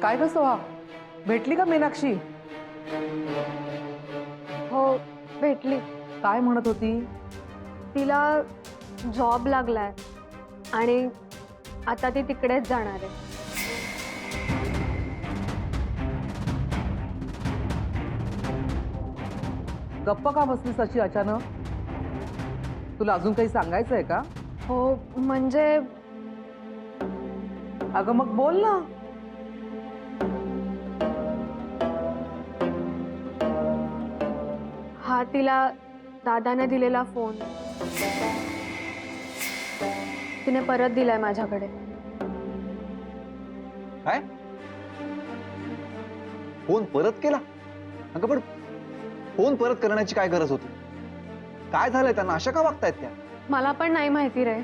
काय ग सोहा, भेटली का मीनाक्षी? हो भेटली. काय म्हणत होती? तिला जॉब लागलाय आणि आता ती तिकडेच जाणार आहे. गप्प का बसलीस अशी अचानक? तुला अजून काही सांगायचं आहे का? हो म्हणजे अगं मग बोल ना. हा तिला दादाने दिलेला फोन तिने परत दिलाय माझ्याकडे. काय? फोन परत केला? अगं पण फोन परत करण्याची काय गरज होती? काय झालंय त्यांना? अशा का वागतायत त्या? मला पण नाही माहिती रे.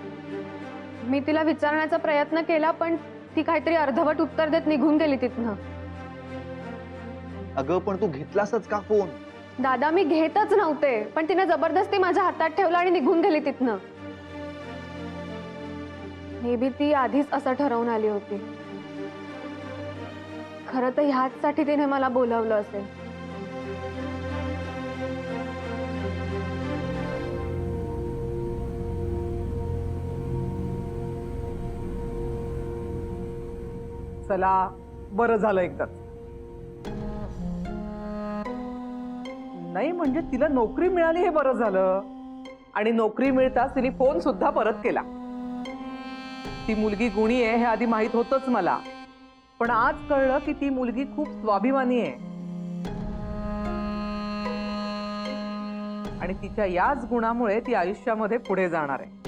मी तिला विचारण्याचा प्रयत्न केला पण ती काहीतरी अर्धवट उत्तर देत निघून गेली तिथनं. अगं पण तू घेतलासच का फोन? दादा मी घेतच नव्हते पण तिने जबरदस्ती माझ्या हातात ठेवला आणि निघून गेली तिथनं. मे बी ती आधीच असं ठरवून आली होती. खरं तर ह्याचसाठी तिने मला बोलावलं असेल. चला बरं झालं एकदाच. नाही म्हणजे तिला नोकरी मिळाली हे बरं झालं. आणि नोकरी मिळताच तिने फोन सुद्धा परत केला. ती मुलगी गुणी आहे हे आधी माहित होतंच मला, पण आज कळलं की ती मुलगी खूप स्वाभिमानी आहे आणि तिच्या याच गुणामुळे ती आयुष्यामध्ये पुढे जाणार आहे.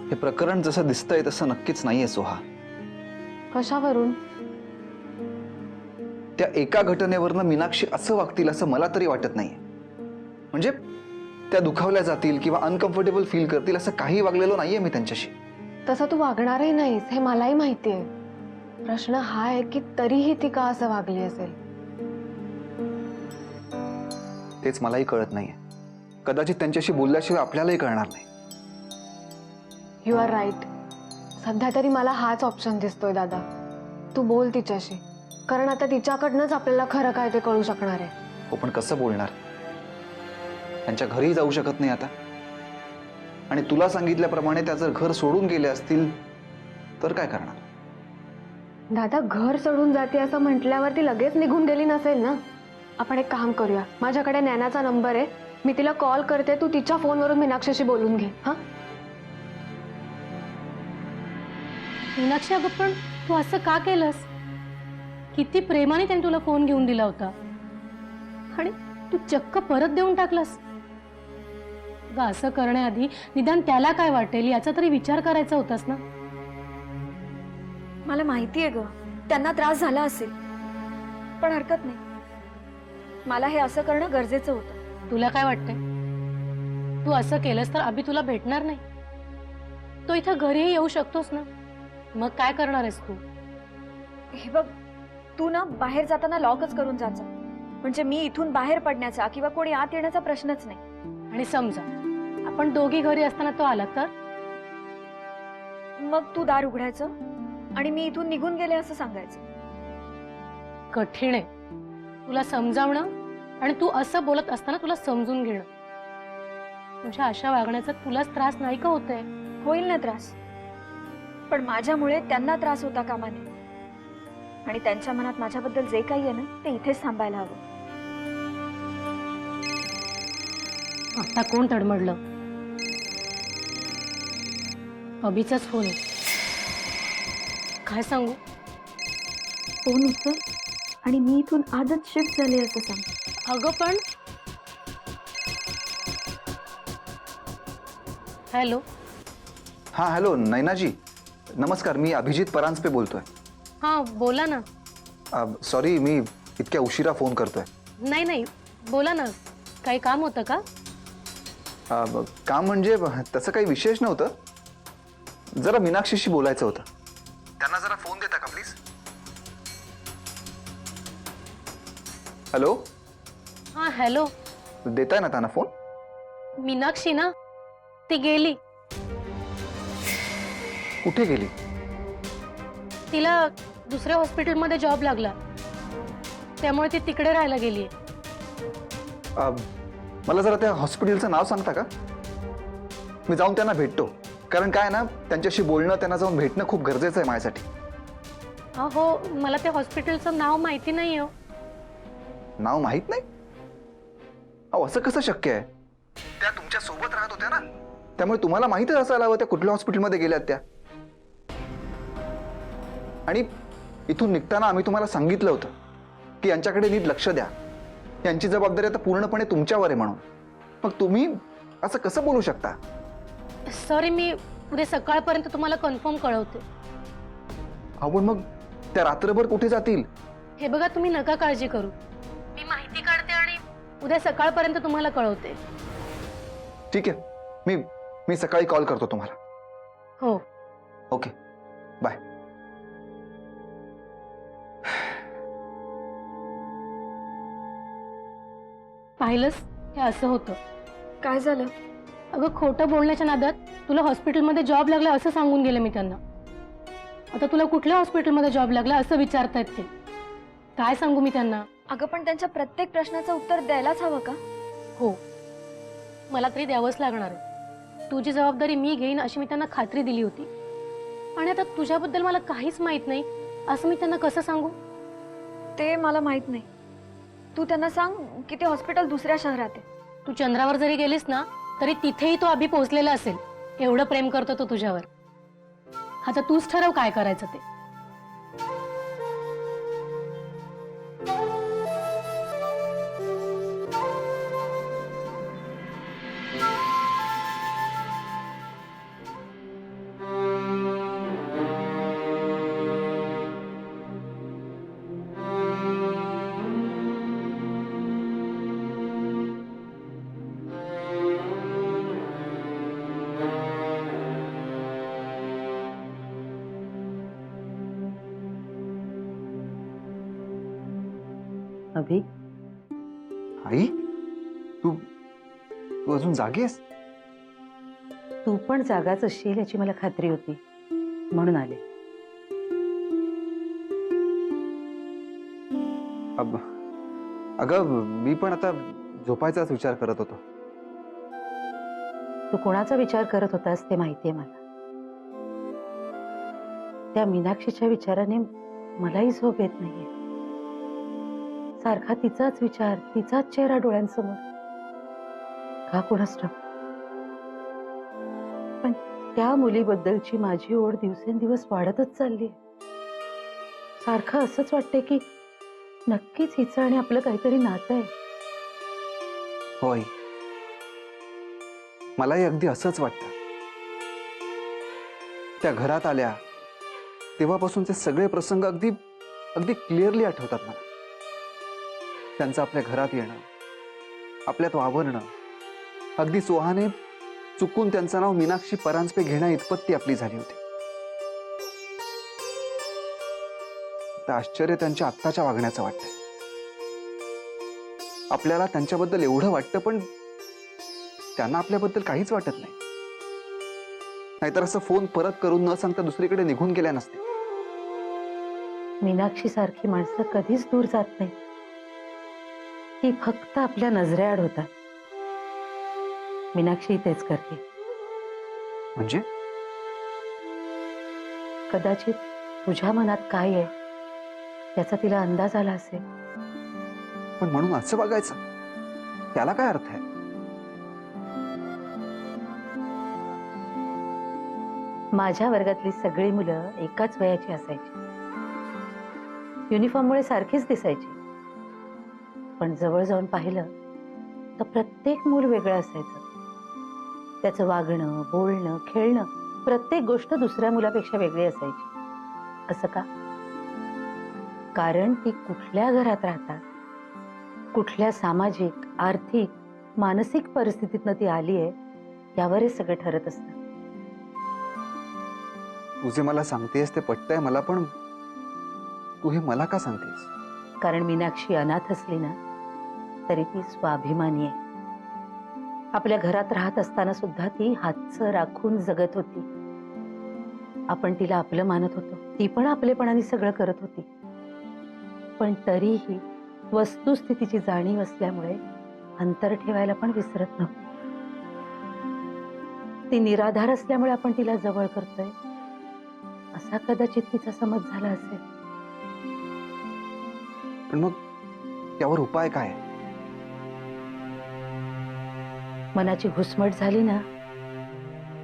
हे प्रकरण जसं दिसतंय तसं नक्कीच नाहीये सोहा. कशावरून? त्या एका घटनेवरनं मीनाक्षी असं वागतील असं मला तरी वाटत नाहीये. म्हणजे त्या दुखावल्या जातील किंवा अनकम्फर्टेबल फील करतील असं काही वागलेलो नाहीये मी त्यांच्याशी. तसं तू वागणारही नाहीस हे मलाही माहिती आहे. प्रश्न हा आहे की तरीही ती का असं वागली असेल. तेच मलाही कळत नाहीये. कदाचित त्यांच्याशी बोलल्याशिवाय आपल्यालाही कळणार नाही. You are right. सध्या तरी मला हाच ऑप्शन दिसतोय दादा. तू बोल तिच्याशी, कारण आता तिच्याकडनंच आपल्याला खरं काय ते कळू शकणार आहे. हो पण कसं बोलणार? त्यांच्या घरी जाऊ शकत नाही आता. आणि तुला सांगितल्याप्रमाणे त्या जर घर सोडून गेले असतील तर काय करणार? दादा घर सोडून जाते असं म्हटल्यावर ती लगेच निघून गेली नसेल ना. आपण एक काम करूया, माझ्याकडे नैनाचा नंबर आहे, मी तिला कॉल करते, तू तिच्या फोनवरून मीनाक्षीशी बोलून घे. हा मीनाक्षी अगं पण तू असं का केलंस? किती प्रेमाने त्याने तुला फोन घेऊन दिला होता आणि तू चक्क परत देऊन टाकलास. अगं असं करण्याआधी निदान त्याला काय वाटेल याचा तरी विचार करायचा होतास ना. मला माहिती आहे ग, त्यांना त्रास झाला असेल, पण हरकत नाही. मला हे असं करणं गरजेचं होतं. तुला काय वाटतंय? तू असं केलंस तर अभि तुला भेटणार नाही. तो इथं घरीही येऊ शकतोस ना. मग काय करणार आहेस तू? हे बघ, तू ना बाहेर जाताना लॉकच करून जायचं, म्हणजे मी इथून बाहेर पडण्याचा किंवा कोणी आत येण्याचा प्रश्नच नाही. आणि समजा आपण दोघी घरी असताना तो आला तर? मग तू दार उघडायचं आणि मी इथून निघून गेले असं सांगायचं. कठीण आहे तुला समजावणं आणि तू असं बोलत असताना तुला समजून घेणं. तुझ्या अशा वागण्याचा तुलाच त्रास नाही का होतंय? होईल ना त्रास, पण माझ्यामुळे त्यांना त्रास होता कामा नये. आणि त्यांच्या मनात माझ्याबद्दल जे काही आहे ना ते इथेच थांबायला हवं. आता कोण तडमडलं? अभिचाच फोन आहे. काय सांगू? फोन उचल आणि मी इथून आजच शिफ्ट झाले असं सांग. अगं पण हॅलो. हाँ हॅलो नैनाजी, नमस्कार. मी अभिजित परांजपे बोलतोय. हां बोला ना. सॉरी, मी इतक्या उशिरा फोन करतोय. नाही नाही, बोला ना. काही काम होतं का? काम म्हणजे तसं काही विशेष नव्हतं. जरा मीनाक्षीशी बोलायचं होतं. त्यांना जरा फोन देता का प्लीज? हॅलो, हां हॅलो. देताय ना त्यांना फोन? मीनाक्षी ना, ती गेली. कुठे गेली? तिला दुसऱ्या हॉस्पिटलमध्ये जॉब लागला, त्यामुळे ती तिकडे राहायला गेली. मला जरा त्या हॉस्पिटलचं नाव सांगता का? मी जाऊन त्यांना भेटतो. कारण काय ना, त्यांच्याशी बोलणं, त्यांना जाऊन भेटणं खूप गरजेचं आहे माझ्यासाठी. हो, मला त्या हॉस्पिटलचं नाव माहिती नाही हो. नाव माहित नाही? अहो, असं कसं शक्य आहे? त्या तुमच्या सोबत राहत होत्या ना, त्यामुळे तुम्हाला माहितच असायला हवं त्या कुठल्या हॉस्पिटलमध्ये गेल्यात त्या. आणि इथून निघताना आम्ही तुम्हाला सांगितलं होतं की यांच्याकडे नीट लक्ष द्या, यांची जबाबदारी आता पूर्णपणे तुमच्यावर आहे म्हणून. मग तुम्ही असं कसं बोलू शकता? सॉरी, मी उद्या सकाळपर्यंत तुम्हाला कन्फर्म कळवते. अहो, मग त्या रात्रभर कुठे जातील? हे बघा, तुम्ही नका काळजी करू. मी माहिती काढते आणि उद्या सकाळपर्यंत तुम्हाला कळवते. ठीक आहे, मी सकाळी कॉल करतो तुम्हाला. हो. Okay, bye. पाहिलंस, हे असं होतं. काय झालं? अगं, खोटं बोलण्याच्या नादात तुला हॉस्पिटलमध्ये जॉब लागला असं सांगून गेले मी त्यांना. आता तुला कुठल्या हॉस्पिटलमध्ये जॉब लागला असं विचारतायत ते. काय सांगू मी त्यांना? अगं, पण त्यांच्या प्रत्येक प्रश्नाचं उत्तर द्यायलाच हवं का? हो, मला तरी द्यावंच लागणार आहे. तुझी जबाबदारी मी घेईन अशी मी त्यांना खात्री दिली होती. आणि आता तुझ्याबद्दल मला काहीच माहित नाही असं मी त्यांना कसं सांगू? ते मला माहित नाही. तू त्यांना सांग की ते हॉस्पिटल दुसऱ्या शहरात आहे. तू चंद्रावर जरी गेलीस ना, तरी तिथेही तो अभि पोहोचलेला असेल. एवढं प्रेम करतो तो तुझ्यावर. आता तूच ठरव काय करायचं ते. अभि, आई, तू तू अजून जागी आहेस? तू पण जागाच असशील याची मला खात्री होती, म्हणून आले. अगं, मी पण आता झोपायचाच विचार करत होतो. तू कोणाचा विचार करत होतास ते माहितीये मला. त्या मीनाक्षीच्या विचाराने मलाही झोप येत नाहीये. सारखा तिचाच विचार, तिचाच चेहरा डोळ्यांसमोर. का कोणास ठाऊक, पण त्या मुलीबद्दलची माझी ओढ दिवसेंदिवस वाढतच चालली. सारखं असंच वाटतंय की नक्कीच हिचं आणि आपलं काहीतरी नातं आहे. होय, मलाही अगदी असंच वाटतं. त्या घरात आल्या तेव्हापासूनचे सगळे प्रसंग अगदी अगदी क्लिअरली आठवतात मला. त्यांचं आपल्या घरात येणं, आपल्यात वावरणं, अगदी सोहाने चुकून त्यांचं नाव मीनाक्षी परांजपे घेण्या इतपत आपली झाली होती. तर आश्चर्य त्यांच्या आत्ताच्या वागण्याचं वाटतंय. आपल्याला त्यांच्याबद्दल एवढं वाटतं, पण त्यांना आपल्याबद्दल काहीच वाटत नाही. नाहीतर असं फोन परत करून न सांगता दुसरीकडे निघून गेल्या नसते. मीनाक्षी सारखी माणसं कधीच दूर जात नाही. ती फक्त आपल्या नजरेआड होतात. मीनाक्षी तेच करते. म्हणजे कदाचित तुझ्या मनात काय आहे त्याचा तिला अंदाज आला असेल. पण म्हणून असं बघायचं, त्याला काय अर्थ आहे? माझ्या वर्गातली सगळी मुलं एकाच वयाची असायची. युनिफॉर्ममुळे सारखीच दिसायची. पण जवळ जाऊन पाहिलं तर प्रत्येक मूल वेगळं असायचं. त्याचं वागणं, बोलणं, खेळणं, प्रत्येक गोष्ट दुसऱ्या मुलापेक्षा वेगळी असायची. असं का? कारण ती कुठल्या घरात राहतात, कुठल्या सामाजिक, आर्थिक, मानसिक परिस्थितीतनं ती आली आहे यावर हे सगळं ठरत असतं. तू जे मला सांगतेस ते पटतंय मला, पण तू हे मला का सांगतेस? कारण मीनाक्षी अनाथ असली ना तरी ती स्वाभिमानी आहे. आपल्या घरात राहत असताना सुद्धा ती हातचं राखून जगत होती. आपण तिला आपलं मानत होतो, ती पण आपलेपणाने सगळं करत होती. पण तरीही वस्तुस्थितीची जाणीव असल्यामुळे अंतर ठेवायला पण विसरत नव्हती. ती निराधार असल्यामुळे आपण तिला जवळ करतोय असा कदाचित तिचा समज झाला असेल. पण मग त्यावर उपाय काय? मनाची घुसमट झाली ना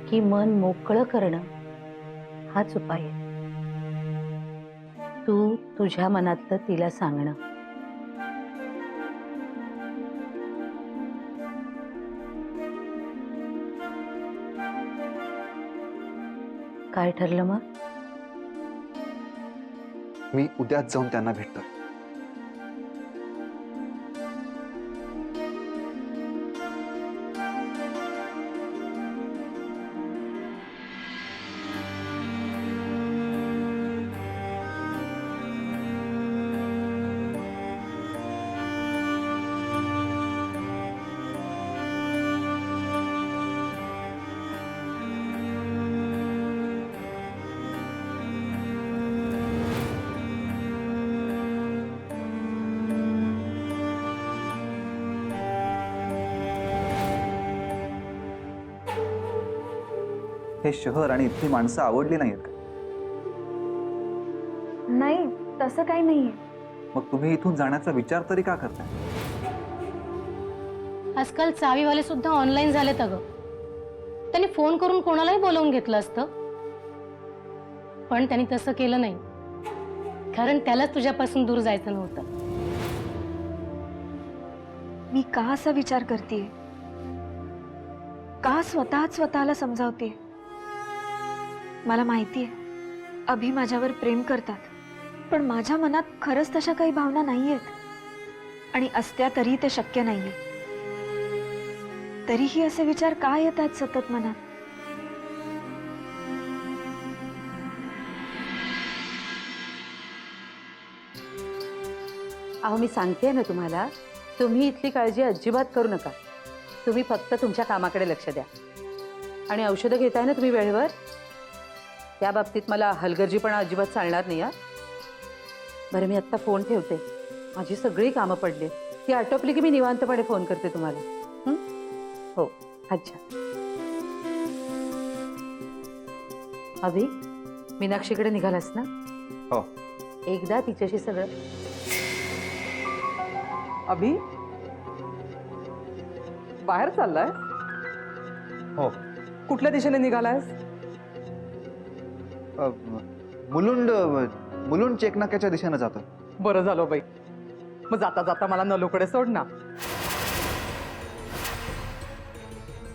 की मन मोकळं करणं हाच उपाय आहे. तू तुझ्या मनातलं तिला सांगणं. काय ठरलं मग? मी उद्याच जाऊन त्यांना भेटतो. हे शहर आणि इथली माणसं आवडली नाहीत का? नाही, तसं काही नाहीये. मग तुम्ही इथून जाण्याचा विचार तरी का करताय? आजकाल चावीवाले सुद्धा ऑनलाईन झालेत अगं. त्यांनी फोन करून कोणालाही बोलावून घेतलं असतं, पण त्यांनी तसं केलं नाही, कारण त्यालाच तुझ्यापासून दूर जायचं नव्हतं. मी का असा विचार करतेय, का स्वतःला समजावते? मला माहितीये अभि माझ्यावर प्रेम करतात, पण माझ्या मनात खरंच तशा काही भावना नाहीयेत, आणि असत्या तरी ते शक्य नाहीये. तरीही असे विचार का येतात सतत मनात? अहो, मी सांगते ना तुम्हाला, तुम्ही इथली काळजी अजिबात करू नका. तुम्ही फक्त तुमच्या कामाकडे लक्ष द्या. आणि औषधं घेताय ना तुम्ही वेळेवर? त्या बाबतीत मला हलगर्जीपणा अजिबात चालणार नाही. बरं, मी आत्ता फोन ठेवते. माझी सगळी कामं पडली, ती आटोपली की मी निवांतपणे फोन करते तुम्हाला. हो, अच्छा. अभि, मीनाक्षीकडे निघालास ना? हो. एकदा तिच्याशी सगळं. अभि, बाहेर चाललाय? हो. कुठल्या दिशेने निघालायस? मुलुंड चेकनाक्याच्या दिशेने जातो. बरं झालं बाई. मग जाता जाता मला नलूकडे सोड ना.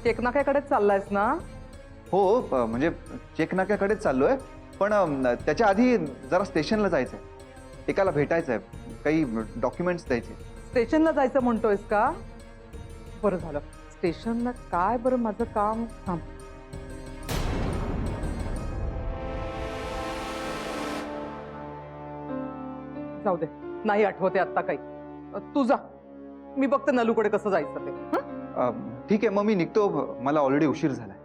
टेकनाक्याकडेच चाललायस ना? हो, म्हणजे चेकनाक्याकडेच चाललोय, पण त्याच्या आधी जरा स्टेशनला जायचंय. एकाला भेटायचंय, काही डॉक्युमेंट्स द्यायचे. स्टेशनला जायचं म्हणतोयस का? बरं झालं. स्टेशनला काय बरं माझं काम? थांब. जाऊ दे, नाही आठवते आता काही. तू जा, मी बघते नलूकडे कसं जायचं ते. हं? ठीक आहे, मग मी निघतो. मला ऑलरेडी उशीर झालाय.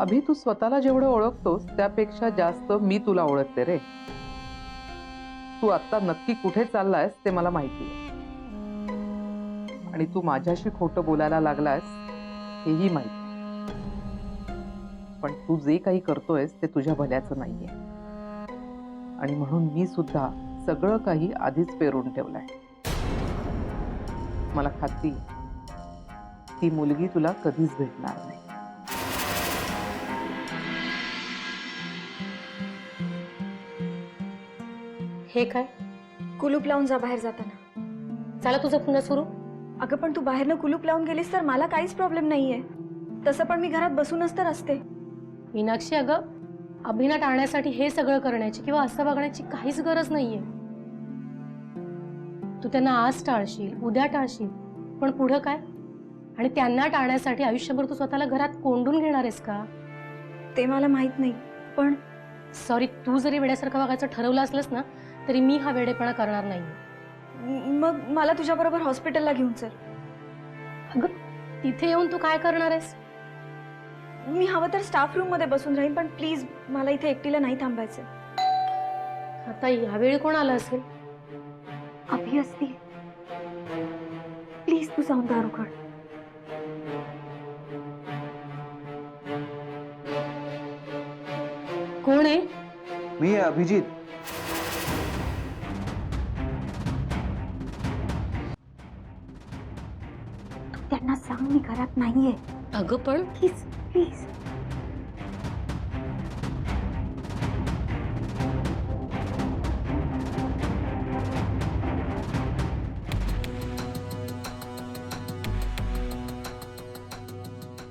अभि, तू स्वतःला जेवढं ओळखतोस त्यापेक्षा जास्त मी तुला ओळखते रे. तू आता नक्की कुठे चाललायस ते मला माहिती आहे, आणि तू माझ्याशी खोटं बोलायला लागलायस हेही माहिती आहे. पण तू जे काही करतोयस ते तुझ्या भल्याचं नाहीये, आणि म्हणून मी सुद्धा सगळं काही आधीच पेरून ठेवलंय. मला खात्री ती मुलगी तुला कधीच भेटणार नाही. हे काय? कुलूप लावून जा बाहेर जाताना. चला तुझं पुन्हा सुरू. अगं पण तू बाहेरनं कुलूप लावून गेलीस तर मला काहीच प्रॉब्लेम नाहीये. तसं पण मी घरात बसूनच तर असते. मीनाक्षी, अगं अभिना टाळण्यासाठी हे सगळं करण्याची किंवा असं बघण्याची काहीच गरज नाहीये. तू त्यांना आज टाळशील, उद्या टाळशील, पण पुढं काय? आणि त्यांना टाळण्यासाठी आयुष्यभर तू स्वतःला घरात कोंडून घेणार आहेस का? ते मला माहित नाही, पण सॉरी, तू जरी वेड्यासारखं वागायचं ठरवलं असलंस ना तरी मी हा वेडेपणा करणार नाही. मग मला तुझ्याबरोबर हॉस्पिटलला घेऊन चल. अगं तिथे येऊन तू काय करणार आहेस? मी हवं तर स्टाफ रूम मध्ये बसून राहीन, पण प्लीज मला इथे एकटीला नाही थांबायचं. आता यावेळी कोण आलं असेल? अभि असतील. प्लीज तू जाऊन दार उघड. कोण आहे? मी आहे अभिजित. त्यांना सांग मी घरात नाहीये. अगं पण प्लीज प्लीज.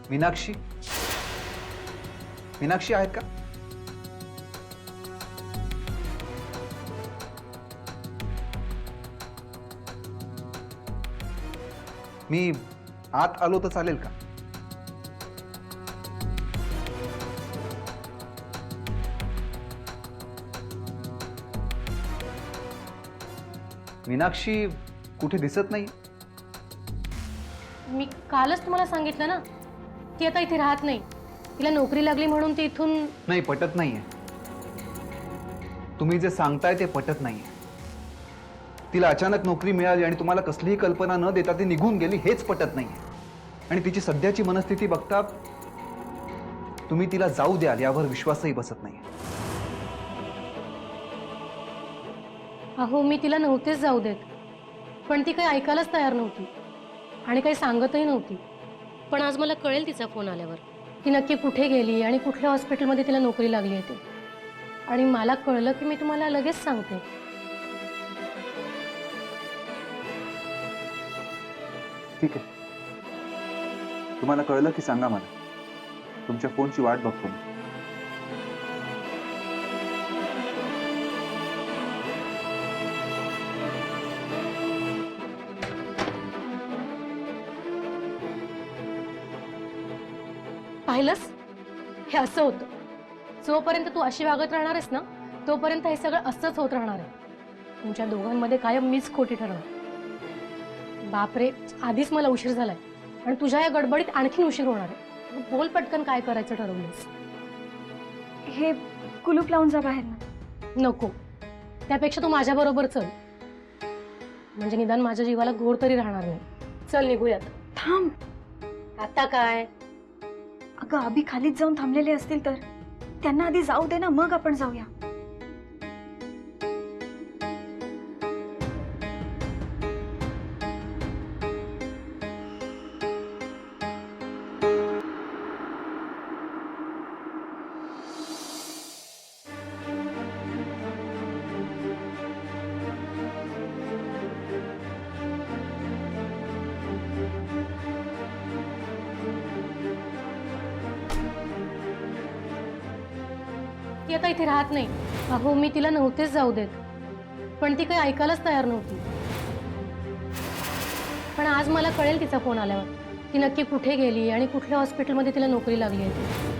मीनाक्षी, मीनाक्षी आहेत का? मी आत आलो तर चालेल का? मीनाक्षी कुठे दिसत नाही. मी कालच तुम्हाला सांगितलं ना, ती आता इथे राहत नाही. तिला नोकरी लागली म्हणून ती इथून. नाही, पटत नाहीये. तुम्ही जे सांगताय ते पटत नाहीये. तिला अचानक नोकरी मिळाली आणि तुम्हाला कसलीही कल्पना न देता ती निघून गेली हेच पटत नाहीये. आणि तिची सध्याची मनस्थिती बघता तुम्ही तिला जाऊ द्याल यावर विश्वासही बसत नाहीये. अहो, मी तिला नव्हतेच जाऊ देत, पण ती काही ऐकायलाच तयार नव्हती आणि काही सांगतही नव्हती. पण आज मला कळेल तिचा फोन आल्यावर ती नक्की कुठे गेली आणि कुठल्या हॉस्पिटलमध्ये तिला नोकरी लागली आहे ते. आणि मला कळलं की मी तुम्हाला लगेच सांगते. ठीक आहे, तुम्हाला कळलं की सांगा मला. तुमच्या फोनची वाट बघतो मी. पाहिलंस, हे असं होतं. जोपर्यंत तू अशी वागत राहणार आहेस ना तोपर्यंत हे सगळं असंच होत राहणार आहे. तुमच्या दोघांमध्ये कायम मीच खोटी ठरणार. बापरे, आधीच मला उशीर झालाय आणि तुझ्या या गडबडीत आणखीन उशीर होणार आहे. बोल पटकन, काय करायचं ठरवलंस? हे कुलूप लावून जा बाहेर ना. नको, त्यापेक्षा तू माझ्या बरोबर चल, म्हणजे निदान माझ्या जीवाला घोर तरी राहणार नाही. चल निघूयात. थांब. आता काय? अगं अभि खालीच जाऊन थांबलेले असतील तर त्यांना आधी जाऊ दे ना, मग आपण जाऊया. ती आता इथे राहत नाही. अहो, मी तिला नव्हतेच जाऊ देत, पण ती काही ऐकायलाच तयार नव्हती. पण आज मला कळेल तिचा फोन आल्यावर ती नक्की कुठे गेली आणि कुठल्या हॉस्पिटलमध्ये तिला नोकरी लागली आहे ती.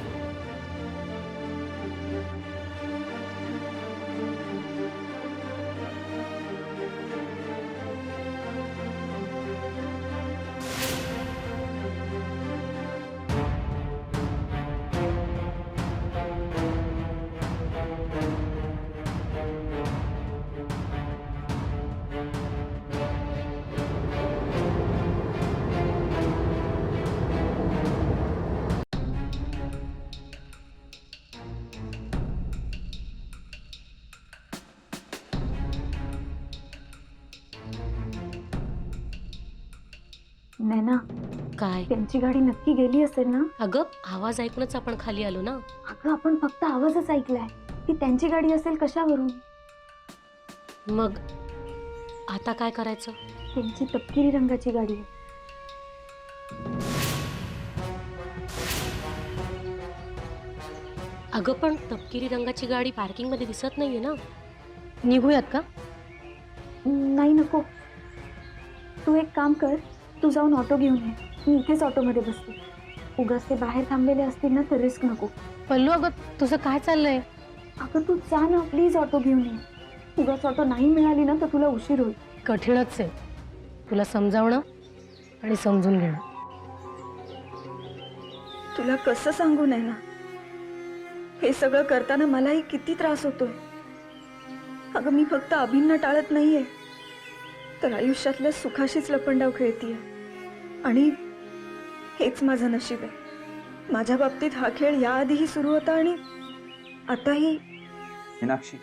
नैना, काय? त्यांची गाडी नक्की गेली असेल ना? अगं, आवाज ऐकूनच आपण खाली आलो ना. अगं आपण फक्त आवाजच ऐकलाय. ती त्यांची गाडी असेल कशावरून? मग आता काय करायचं? त्यांची तपकिरी रंगाची गाडी आहे. अगं पण तपकिरी रंगाची गाडी पार्किंग मध्ये दिसत नाहीये ना. निघूयात का? नाही नको. तू एक काम कर, तू जाऊन ऑटो घेऊन ये. मी इथेच ऑटोमध्ये बसते. उगाच ते बाहेर थांबलेले असतील ना तर रिस्क नको. पल्लू अगं तुझं काय चाललंय? अगं तू जा ना प्लीज, ऑटो घेऊन ये. उगाच ऑटो नाही मिळाली ना तर तुला उशीर होईल. कठीणच आहे तुला समजावणं आणि समजून घेणं. तुला कसं सांगू नाही ना, हे सगळं करताना मलाही किती त्रास होतोय. अगं मी फक्त अभिन्न टाळत नाहीये, तर आयुष्यातल्या सुखाशीच लपंडाव खेळतीये. आणि हेच माझं नशीब आहे. माझ्या बाबतीत हा खेळ याआधीही सुरू होता आणि आताही. मीनाक्षी,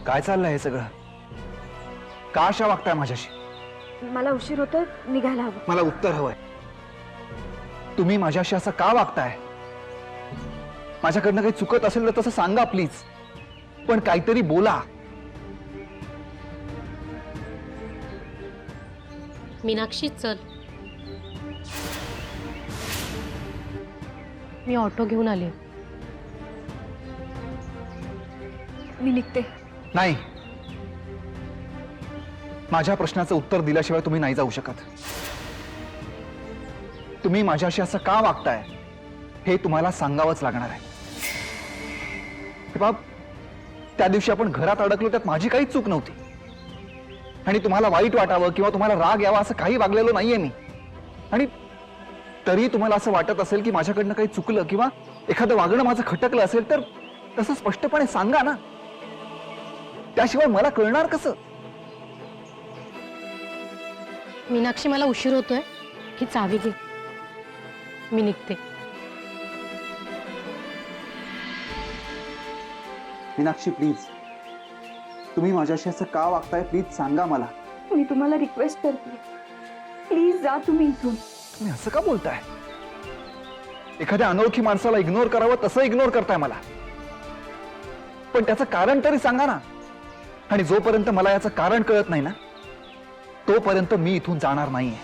काय चाललंय हे सगळं? का अशा वागताय माझ्याशी? मला उशीर होतोय, निघायला हवं. मला उत्तर हवंय. तुम्ही माझ्याशी असं का वागताय? माझ्याकडनं काही चुकत असेल तर तसं सांगा प्लीज, पण काहीतरी बोला. मीनाक्षी चल, मी ऑटो घेऊन आले. मी निघते. नाही, माझ्या प्रश्नाचं उत्तर दिल्याशिवाय तुम्ही नाही जाऊ शकत. तुम्ही माझ्याशी असं का वागताय हे तुम्हाला सांगावंच लागणार आहे. हे बाब, त्या दिवशी आपण घरात अडकलो त्यात माझी काहीच चूक नव्हती. आणि तुम्हाला वाईट वाटावं किंवा तुम्हाला राग यावा असं काही वागलेलो नाहीये मी. आणि तरी तुम्हाला असं वाटत असेल की माझ्याकडनं काही चुकलं किंवा एखादं वागणं माझं खटकलं असेल तर तसं स्पष्टपणे सांगा ना. त्याशिवाय मला कळणार कसं? मीनाक्षी मला उशीर होतोय, ही चावी घे, मी निघते. मीनाक्षी प्लीज, तुम्ही माझ्याशी असं का वागताय प्लीज सांगा मला. मी तुम्हाला रिक्वेस्ट करते, प्लीज जा तुम्ही इथून. तुम्ही असं का बोलताय? एखाद्या अनोळखी माणसाला इग्नोर करावं तसं इग्नोर करताय मला. पण त्याचं कारण तरी सांगा ना. आणि जोपर्यंत मला याचं कारण कळत नाही ना तोपर्यंत मी इथून जाणार नाहीये.